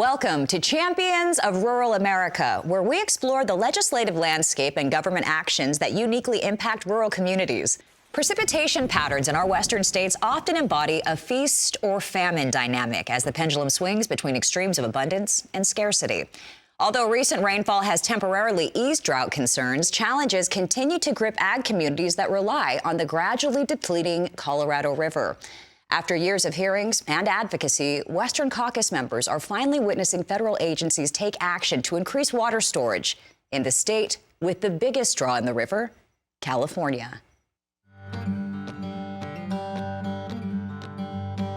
Welcome to Champions of Rural America, where we explore the legislative landscape and government actions that uniquely impact rural communities. Precipitation patterns in our western states often embody a feast or famine dynamic as the pendulum swings between extremes of abundance and scarcity. Although recent rainfall has temporarily eased drought concerns, challenges continue to grip ag communities that rely on the gradually depleting Colorado River. After years of hearings and advocacy, Western Caucus members are finally witnessing federal agencies take action to increase water storage in the state with the biggest draw in the river, California.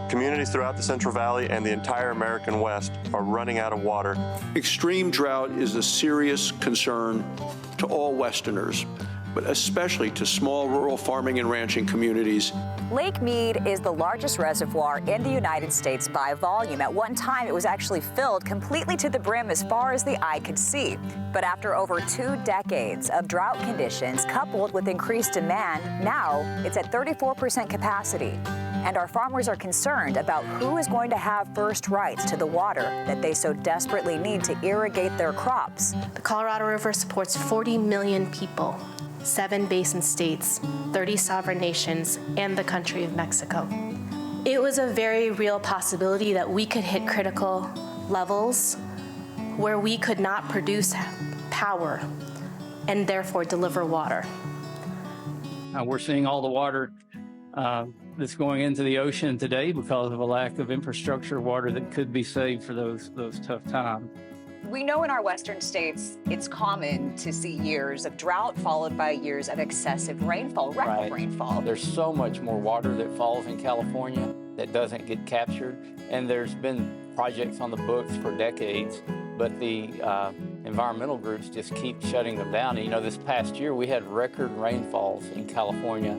Communities throughout the Central Valley and the entire American West are running out of water. Extreme drought is a serious concern to all Westerners, but especially to small rural farming and ranching communities. Lake Mead is the largest reservoir in the United States by volume. At one time, it was actually filled completely to the brim as far as the eye could see. But after over 2 decades of drought conditions coupled with increased demand, now it's at 34% capacity. And our farmers are concerned about who is going to have first rights to the water that they so desperately need to irrigate their crops. The Colorado River supports 40 million people, 7 basin states, 30 sovereign nations, and the country of Mexico. It was a very real possibility that we could hit critical levels where we could not produce power and therefore deliver water. We're seeing all the water that's going into the ocean today because of a lack of infrastructure water that could be saved for those tough times. We know in our western states, it's common to see years of drought followed by years of excessive rainfall, record rainfall. There's so much more water that falls in California that doesn't get captured. And there's been projects on the books for decades, but the environmental groups just keep shutting them down. And, you know, this past year, we had record rainfalls in California.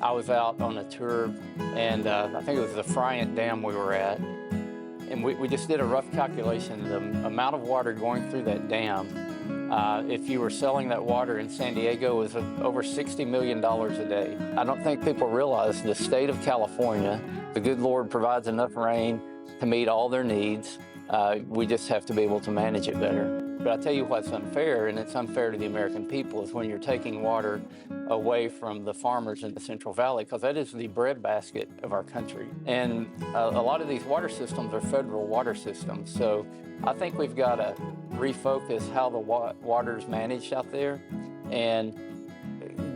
I was out on a tour, and I think it was the Friant Dam we were at. And we just did a rough calculation. The amount of water going through that dam, if you were selling that water in San Diego, was over $60 million a day. I don't think people realize the state of California, the good Lord provides enough rain to meet all their needs. We just have to be able to manage it better. But I tell you what's unfair, and it's unfair to the American people, is when you're taking water away from the farmers in the Central Valley, because that is the breadbasket of our country. And a lot of these water systems are federal water systems. So I think we've got to refocus how the water's managed out there and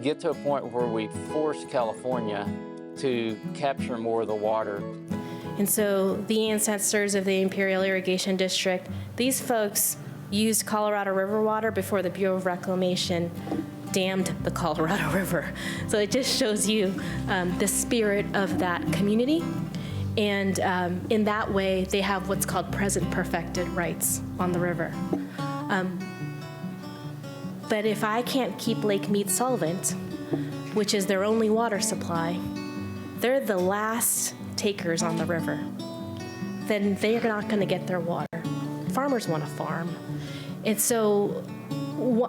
get to a point where we force California to capture more of the water. And so the ancestors of the Imperial Irrigation District, these folks used Colorado River water before the Bureau of Reclamation dammed the Colorado River. So it just shows you the spirit of that community. And in that way, they have what's called present perfected rights on the river. But if I can't keep Lake Mead solvent, which is their only water supply, they're the last takers on the river, then they're not going to get their water. Farmers want to farm. And so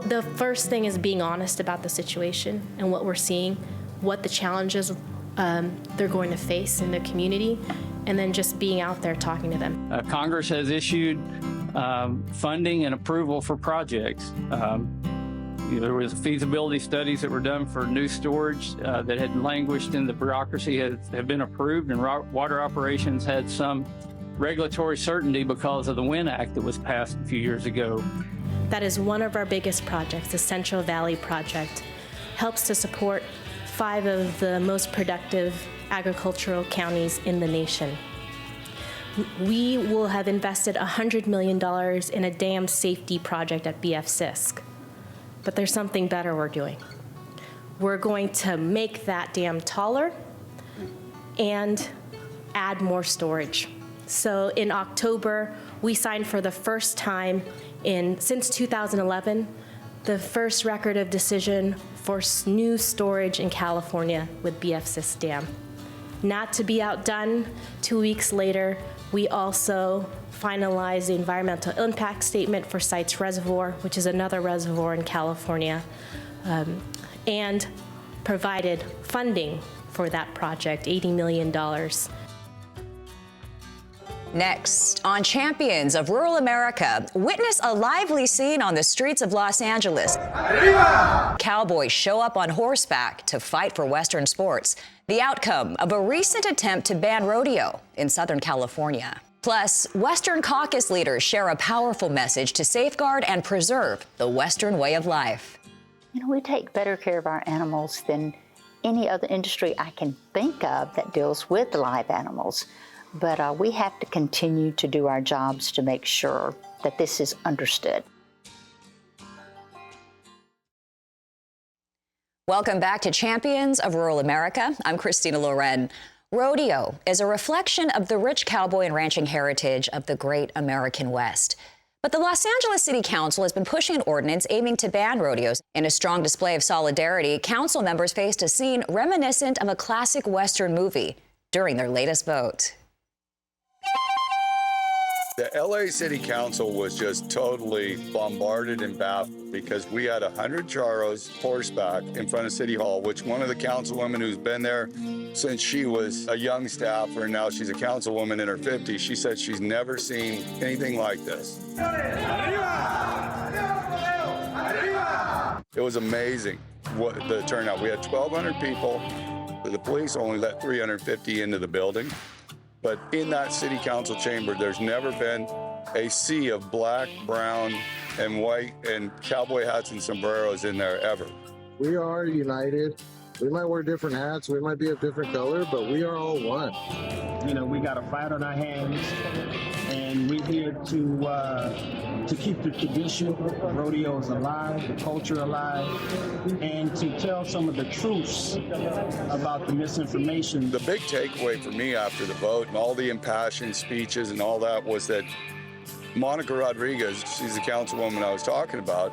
the first thing is being honest about the situation and what we're seeing, what the challenges they're going to face in the community, and then just being out there talking to them. Congress has issued funding and approval for projects. There was feasibility studies that were done for new storage that had languished in the bureaucracy have been approved, and water operations had some regulatory certainty because of the WIN Act that was passed a few years ago. That is one of our biggest projects, the Central Valley Project. Helps to support 5 of the most productive agricultural counties in the nation. We will have invested $100 million in a dam safety project at BF-CISC. But there's something better we're doing. We're going to make that dam taller and add more storage. So in October, we signed for the first time since 2011, the first record of decision for new storage in California with BF-CISC Dam. Not to be outdone, 2 weeks later, we also finalized the environmental impact statement for Sites Reservoir, which is another reservoir in California, and provided funding for that project, $80 million. Next, on Champions of Rural America, witness a lively scene on the streets of Los Angeles. Arriba! Cowboys show up on horseback to fight for Western sports, the outcome of a recent attempt to ban rodeo in Southern California. Plus, Western Caucus leaders share a powerful message to safeguard and preserve the Western way of life. You know, we take better care of our animals than any other industry I can think of that deals with live animals. But we have to continue to do our jobs to make sure that this is understood. Welcome back to Champions of Rural America. I'm Christina Loren. Rodeo is a reflection of the rich cowboy and ranching heritage of the great American West. But the Los Angeles City Council has been pushing an ordinance aiming to ban rodeos. In a strong display of solidarity, council members faced a scene reminiscent of a classic Western movie during their latest vote. The LA City Council was just totally bombarded and baffled because we had 100 charros horseback in front of City Hall, which one of the councilwomen who's been there since she was a young staffer and now she's a councilwoman in her 50s, she said she's never seen anything like this. It was amazing what the turnout. We had 1,200 people. The police only let 350 into the building. But in that city council chamber, there's never been a sea of black, brown, and white and cowboy hats and sombreros in there ever. We are united. We might wear different hats, we might be of different color, but we are all one. You know, we got a fight on our hands, and we're here to keep the tradition of rodeos alive, the culture alive, and to tell some of the truths about the misinformation. The big takeaway for me after the vote and all the impassioned speeches and all that was that Monica Rodriguez, she's the councilwoman I was talking about,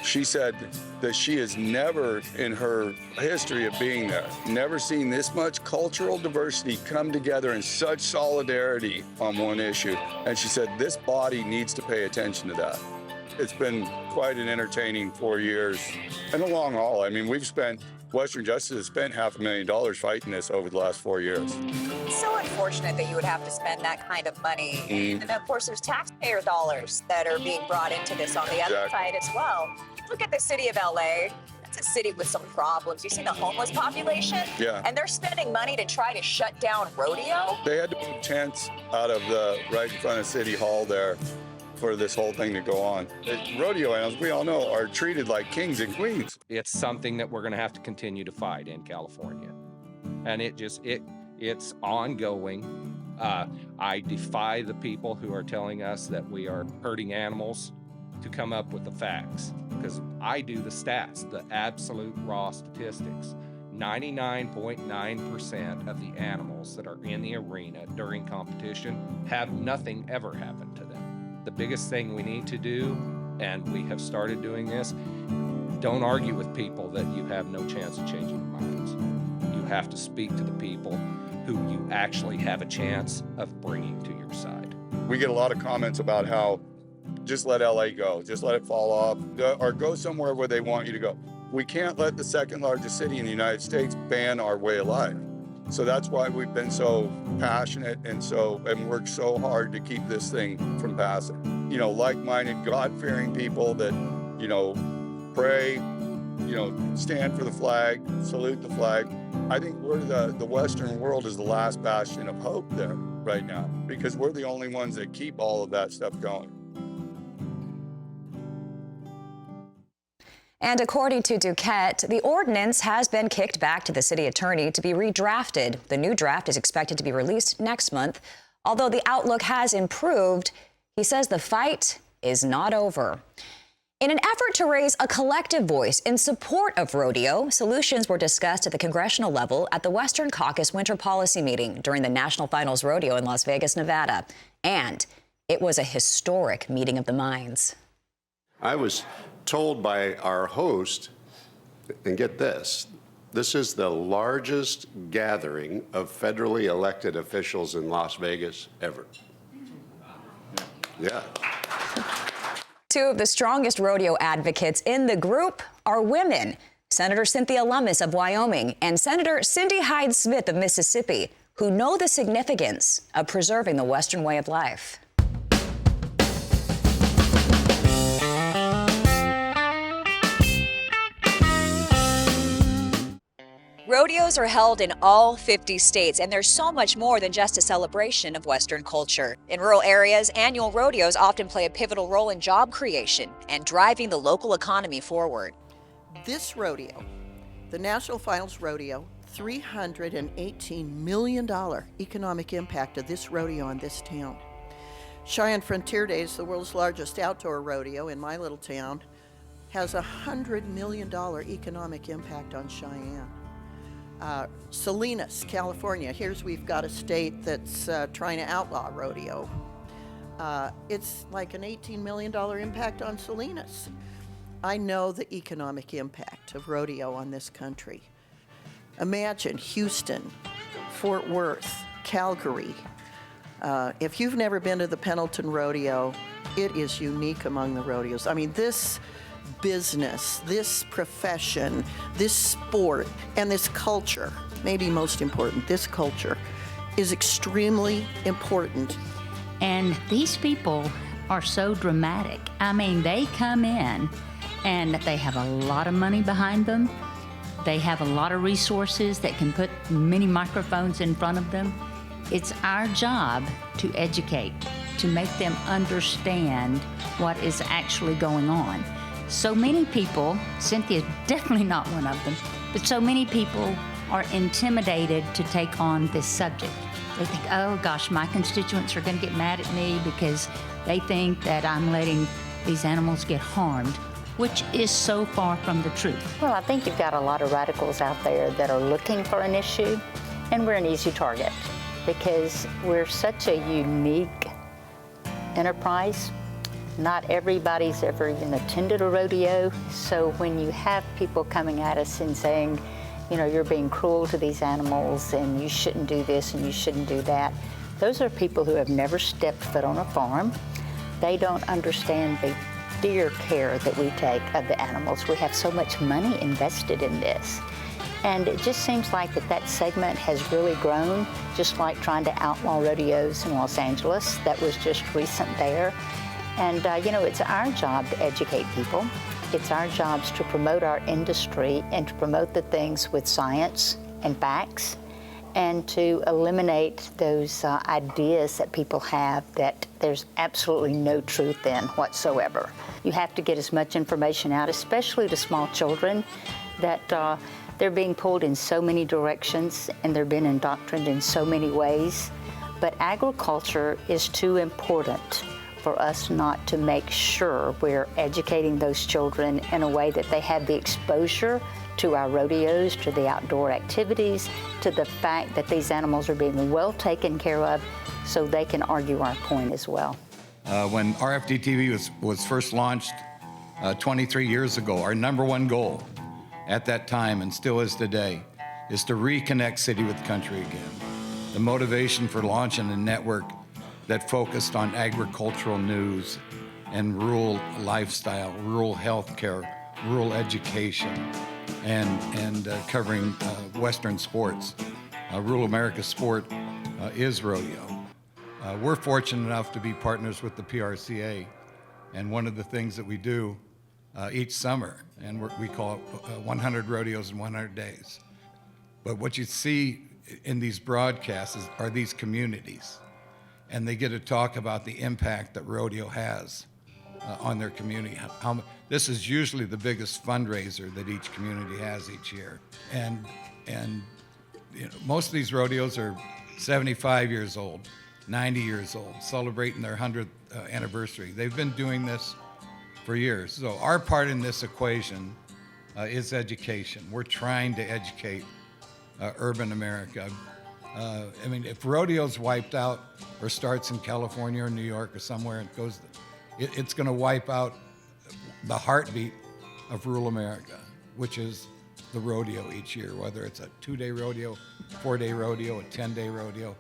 she said that she has never in her history of being there, never seen this much cultural diversity come together in such solidarity on one issue. And she said this body needs to pay attention to that. It's been quite an entertaining 4 years and a long haul. I mean, Western Justice has spent $500,000 fighting this over the last 4 years. It's so unfortunate that you would have to spend that kind of money. And of course, there's taxpayer dollars that are being brought into this on the other side as well. Look at the city of LA. It's a city with some problems. You see the homeless population? Yeah. And they're spending money to try to shut down rodeo? They had to move tents out of right in front of City Hall there for this whole thing to go on. Rodeo animals, we all know, are treated like kings and queens. It's something that we're going to have to continue to fight in California. And it's ongoing. I defy the people who are telling us that we are hurting animals to come up with the facts, because I do the stats, the absolute raw statistics. 99.9% of the animals that are in the arena during competition have nothing ever happen to them. The biggest thing we need to do, and we have started doing this, don't argue with people that you have no chance of changing their minds. You have to speak to the people who you actually have a chance of bringing to your side. We get a lot of comments about how just let LA go, just let it fall off, or go somewhere where they want you to go. We can't let the second largest city in the United States ban our way of life. So that's why we've been so passionate and worked so hard to keep this thing from passing. You know, like-minded, God-fearing people that, you know, pray, you know, stand for the flag, salute the flag. I think the Western world is the last bastion of hope there right now, because we're the only ones that keep all of that stuff going. And according to Duquette, the ordinance has been kicked back to the city attorney to be redrafted. The new draft is expected to be released next month. Although the outlook has improved, he says the fight is not over. In an effort to raise a collective voice in support of rodeo, solutions were discussed at the congressional level at the Western Caucus Winter Policy Meeting during the National Finals Rodeo in Las Vegas, Nevada. And it was a historic meeting of the minds. I was told by our host, and get this is the largest gathering of federally elected officials in Las Vegas ever. Yeah. Two of the strongest rodeo advocates in the group are women. Senator Cynthia Lummis of Wyoming and Senator Cindy Hyde-Smith of Mississippi who know the significance of preserving the Western way of life. Rodeos are held in all 50 states, and there's so much more than just a celebration of Western culture. In rural areas, annual rodeos often play a pivotal role in job creation and driving the local economy forward. This rodeo, the National Finals Rodeo, $318 million economic impact of this rodeo on this town. Cheyenne Frontier Days, the world's largest outdoor rodeo in my little town, has a $100 million economic impact on Cheyenne. Salinas, California, we've got a state that's trying to outlaw rodeo. It's like an $18 million impact on Salinas. I know the economic impact of rodeo on this country. Imagine Houston, Fort Worth, Calgary. If you've never been to the Pendleton Rodeo, it is unique among the rodeos. I mean, this business, this profession, this sport, and this culture, maybe most important, this culture is extremely important. And these people are so dramatic. I mean, they come in and they have a lot of money behind them. They have a lot of resources that can put many microphones in front of them. It's our job to educate, to make them understand what is actually going on. So many people, Cynthia's definitely not one of them, but so many people are intimidated to take on this subject. They think, oh gosh, my constituents are going to get mad at me because they think that I'm letting these animals get harmed, which is so far from the truth. Well, I think you've got a lot of radicals out there that are looking for an issue, and we're an easy target because we're such a unique enterprise. Not everybody's ever even attended a rodeo, so when you have people coming at us and saying, you know, you're being cruel to these animals and you shouldn't do this and you shouldn't do that, those are people who have never stepped foot on a farm. They don't understand the dear care that we take of the animals. We have so much money invested in this. And it just seems like that segment has really grown, just like trying to outlaw rodeos in Los Angeles. That was just recent there. And, you know, it's our job to educate people. It's our jobs to promote our industry and to promote the things with science and facts and to eliminate those ideas that people have that there's absolutely no truth in whatsoever. You have to get as much information out, especially to small children, that they're being pulled in so many directions and they're being indoctrined in so many ways. But agriculture is too important for us not to make sure we're educating those children in a way that they have the exposure to our rodeos, to the outdoor activities, to the fact that these animals are being well taken care of so they can argue our point as well. When RFD-TV was first launched 23 years ago, our number one goal at that time, and still is today, is to reconnect city with country again. The motivation for launching a network that focused on agricultural news and rural lifestyle, rural healthcare, rural education, and covering Western sports. Rural America's sport is rodeo. We're fortunate enough to be partners with the PRCA, and one of the things that we do each summer, and we call it 100 Rodeos in 100 Days. But what you see in these broadcasts are these communities, and they get to talk about the impact that rodeo has on their community. This is usually the biggest fundraiser that each community has each year. And you know, most of these rodeos are 75 years old, 90 years old, celebrating their 100th anniversary. They've been doing this for years. So our part in this equation is education. We're trying to educate urban America. I mean, if rodeo's wiped out or starts in California or New York or somewhere, it's going to wipe out the heartbeat of rural America, which is the rodeo each year, whether it's a 2-day rodeo, 4-day rodeo, a 10-day rodeo.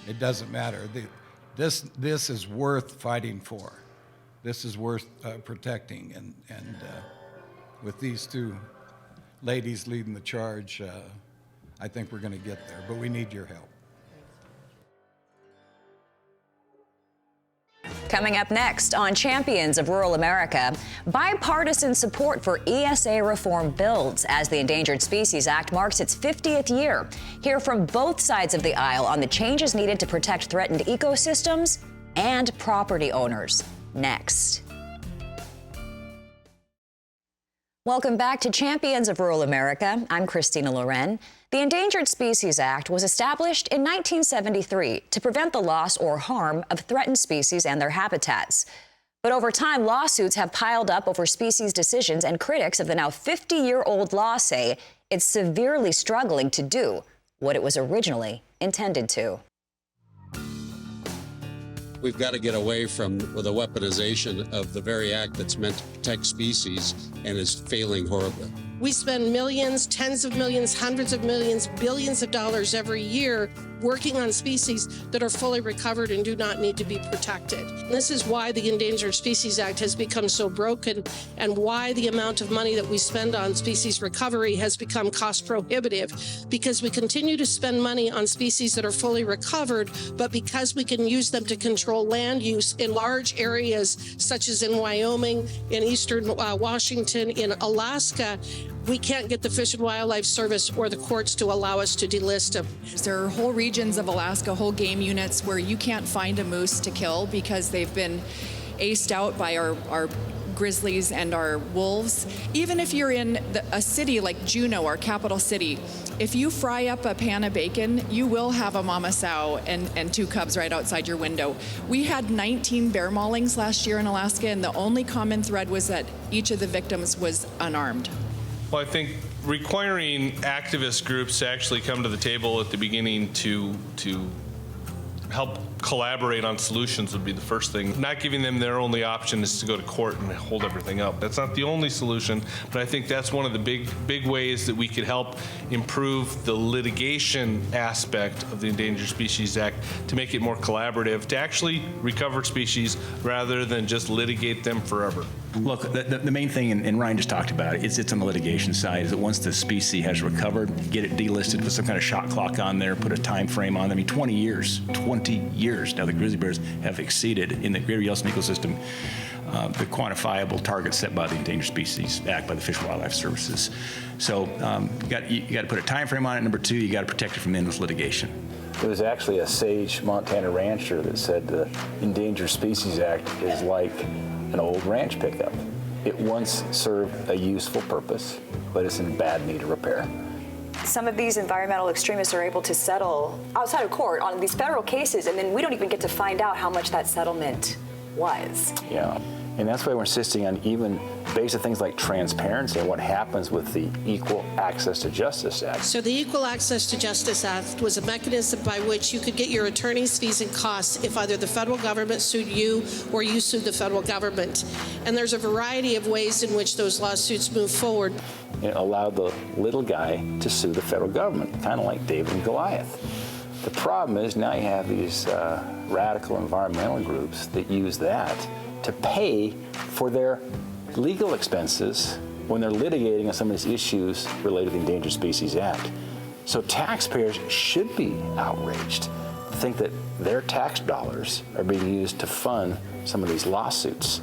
It doesn't matter. This is worth fighting for. This is worth protecting. And with these two ladies leading the charge, I think we're going to get there, but we need your help. Coming up next on Champions of Rural America, bipartisan support for ESA reform builds as the Endangered Species Act marks its 50th year. Hear from both sides of the aisle on the changes needed to protect threatened ecosystems and property owners. Next. Welcome back to Champions of Rural America. I'm Christina Loren. The Endangered Species Act was established in 1973 to prevent the loss or harm of threatened species and their habitats. But over time, lawsuits have piled up over species decisions, and critics of the now 50-year-old law say it's severely struggling to do what it was originally intended to. We've got to get away from the weaponization of the very act that's meant to protect species and is failing horribly. We spend millions, tens of millions, hundreds of millions, billions of dollars every year working on species that are fully recovered and do not need to be protected. This is why the Endangered Species Act has become so broken and why the amount of money that we spend on species recovery has become cost prohibitive, because we continue to spend money on species that are fully recovered, but because we can use them to control land use in large areas such as in Wyoming, in eastern Washington, in Alaska, we can't get the Fish and Wildlife Service or the courts to allow us to delist them. There are whole regions of Alaska, whole game units where you can't find a moose to kill because they've been aced out by our grizzlies and our wolves. Even if you're in a city like Juneau, our capital city, if you fry up a pan of bacon, you will have a mama sow and two cubs right outside your window. We had 19 bear maulings last year in Alaska, and the only common thread was that each of the victims was unarmed. Well, I think requiring activist groups to actually come to the table at the beginning to help collaborate on solutions would be the first thing. Not giving them their only option is to go to court and hold everything up. That's not the only solution, but I think that's one of the big ways that we could help improve the litigation aspect of the Endangered Species Act to make it more collaborative, to actually recover species rather than just litigate them forever. Look, the main thing, and Ryan just talked about it, it's on the litigation side, is that once the species has recovered, get it delisted, put some kind of shot clock on there, put a time frame on them. I mean, 20 years. Now the grizzly bears have exceeded in the greater Yellowstone ecosystem the quantifiable target set by the Endangered Species Act by the Fish and Wildlife Services. So you got to put a time frame on it. Number two, you got to protect it from endless litigation. There was actually a sage Montana rancher that said the Endangered Species Act is like an old ranch pickup. It once served a useful purpose, but it's in bad need of repair. Some of these environmental extremists are able to settle outside of court on these federal cases, and then we don't even get to find out how much that settlement was. Yeah, and that's why we're insisting on even basic things like transparency and what happens with the Equal Access to Justice Act. So the Equal Access to Justice Act was a mechanism by which you could get your attorney's fees and costs if either the federal government sued you or you sued the federal government. And there's a variety of ways in which those lawsuits move forward. It allowed the little guy to sue the federal government, kind of like David and Goliath. The problem is now you have these radical environmental groups that use that to pay for their legal expenses when they're litigating on some of these issues related to the Endangered Species Act. So taxpayers should be outraged to think that their tax dollars are being used to fund some of these lawsuits.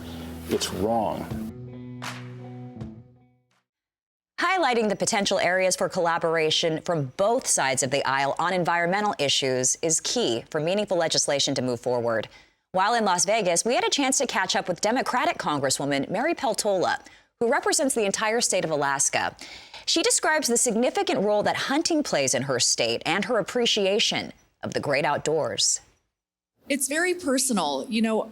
It's wrong. Highlighting the potential areas for collaboration from both sides of the aisle on environmental issues is key for meaningful legislation to move forward. While in Las Vegas, we had a chance to catch up with Democratic Congresswoman Mary Peltola, who represents the entire state of Alaska. She describes the significant role that hunting plays in her state and her appreciation of the great outdoors. It's very personal. You know,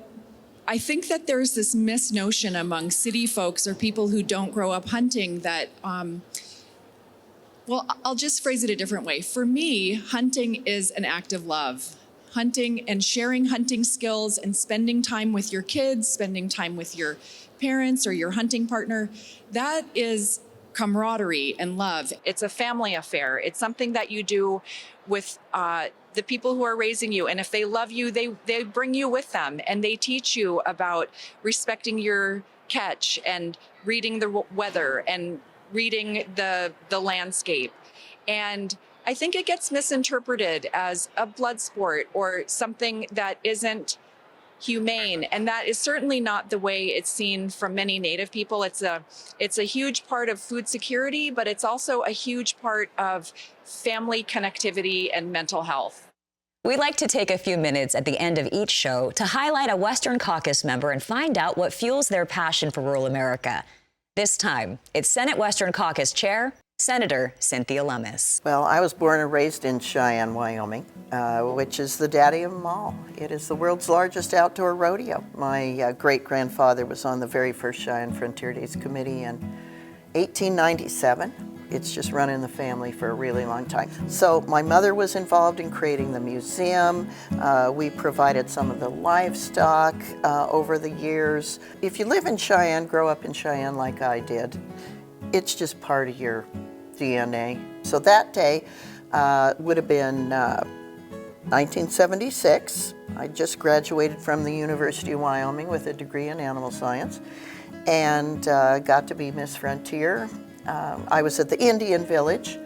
I think that there's this misnotion among city folks or people who don't grow up hunting that, well, I'll just phrase it a different way. For me, hunting is an act of love. Hunting and sharing hunting skills and spending time with your kids, spending time with your parents or your hunting partner, that is camaraderie and love. It's a family affair. It's something that you do with the people who are raising you. And if they love you, they bring you with them and they teach you about respecting your catch and reading the weather and reading the landscape. And I think it gets misinterpreted as a blood sport or something that isn't humane, and that is certainly not the way it's seen from many Native people. It's a huge part of food security, but it's also a huge part of family connectivity and mental health. We like to take a few minutes at the end of each show to highlight a Western Caucus member and find out what fuels their passion for rural America. This time, it's Senate Western Caucus Chair, Senator Cynthia Lummis. Well, I was born and raised in Cheyenne, Wyoming, which is the daddy of them all. It is the world's largest outdoor rodeo. My great-grandfather was on the very first Cheyenne Frontier Days Committee in 1897. It's just run in the family for a really long time. So my mother was involved in creating the museum. We provided some of the livestock over the years. If you live in Cheyenne, grow up in Cheyenne like I did, it's just part of your DNA. So that day would have been 1976. I just graduated from the University of Wyoming with a degree in animal science and got to be Miss Frontier. I was at the Indian Village.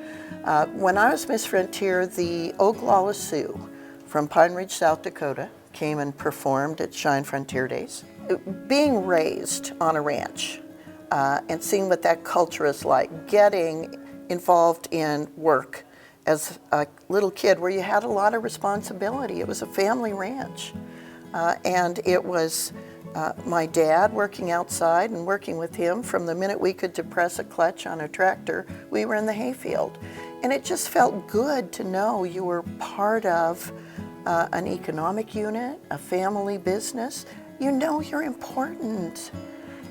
When I was Miss Frontier, the Oglala Sioux from Pine Ridge, South Dakota came and performed at Cheyenne Frontier Days. Being raised on a ranch and seeing what that culture is like, getting involved in work as a little kid where you had a lot of responsibility. It was a family ranch. And it was my dad working outside and working with him from the minute we could depress a clutch on a tractor, we were in the hayfield. And it just felt good to know you were part of an economic unit, a family business. You know you're important.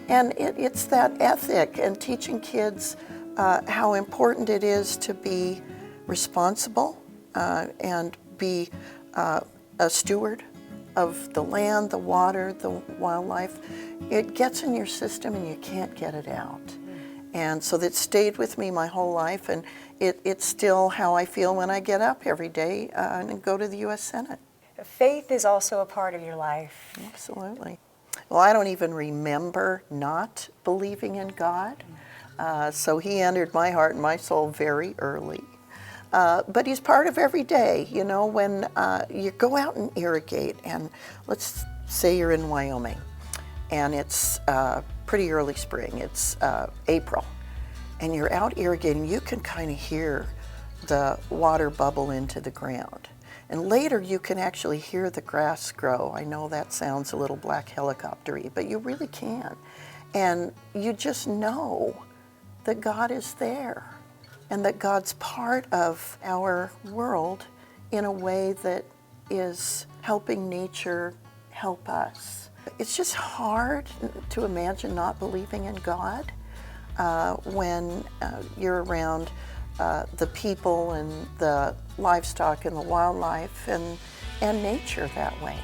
And it's that ethic and teaching kids how important it is to be responsible and be a steward of the land, the water, the wildlife. It gets in your system and you can't get it out. And so that stayed with me my whole life, and it's still how I feel when I get up every day and go to the U.S. Senate. Faith is also a part of your life. Absolutely. Well, I don't even remember not believing in God. So he entered my heart and my soul very early. But he's part of every day, you know, when you go out and irrigate, and let's say you're in Wyoming, and it's pretty early spring, it's April, and you're out irrigating, you can kind of hear the water bubble into the ground. And later you can actually hear the grass grow. I know that sounds a little black helicopter-y, but you really can. And you just know that God is there and that God's part of our world in a way that is helping nature help us. It's just hard to imagine not believing in God when you're around the people and the livestock and the wildlife and nature that way.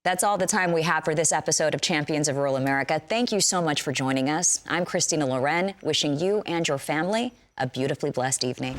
That's all the time we have for this episode of Champions of Rural America. Thank you so much for joining us. I'm Christina Loren, wishing you and your family a beautifully blessed evening.